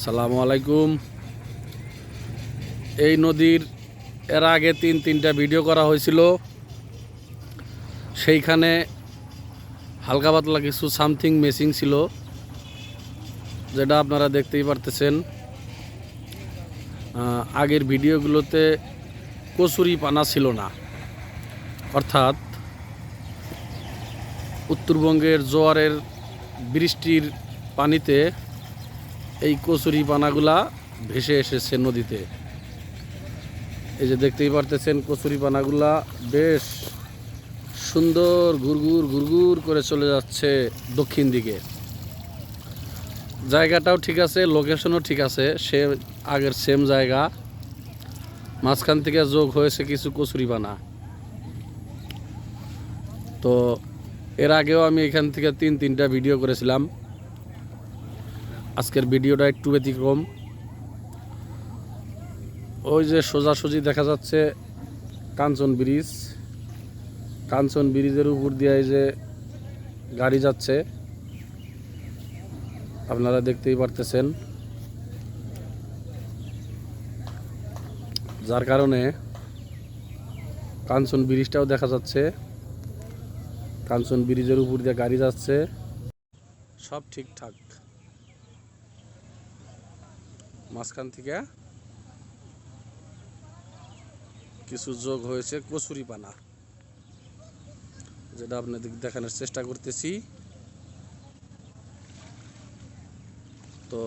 সালামু আলাইকুম। এই নদীর এর আগে তিনটা ভিডিও করা হয়েছিল। সেইখানে হালকা পাতলা কিছু সামথিং মিসিং ছিল, যেটা আপনারা দেখতেই পারতেছেন। আগের ভিডিওগুলোতে কচুরি পানা ছিল না, অর্থাৎ উত্তরবঙ্গের জোয়ারের বৃষ্টির পানিতে এই কচুরি পানাগুলা ভেসে এসেছে নদীতে। এই যে দেখতেই পারতেছেন, কচুরি পানাগুলা বেশ সুন্দর ঘুরঘুর ঘুরঘুর করে চলে যাচ্ছে দক্ষিণ দিকে। জায়গাটাও ঠিক আছে, লোকেশনও ঠিক আছে, সে আগের সেম জায়গা। মাঝখান থেকে যোগ হয়েছে কিছু কচুরি পানা। তো এর আগেও আমি এখান থেকে তিনটা ভিডিও করেছিলাম। আজকের ভিডিওটা একটু ব্যতিক্রম। ওই যে সোজাসুজি দেখা যাচ্ছে কাঞ্চন ব্রিজ। কাঞ্চন ব্রিজের উপর দিয়ে এই যে গাড়ি যাচ্ছে, আপনারা দেখতেই পারতেছেন। যার কারণে কাঞ্চন ব্রিজটাও দেখা যাচ্ছে। কাঞ্চন ব্রিজের উপর দিয়ে গাড়ি যাচ্ছে, সব ঠিকঠাক। মাঝখান থেকে কিছু যোগ হয়েছে কচুরি পানা, যেটা আপনাদের দেখানোর চেষ্টা করতেছি। তো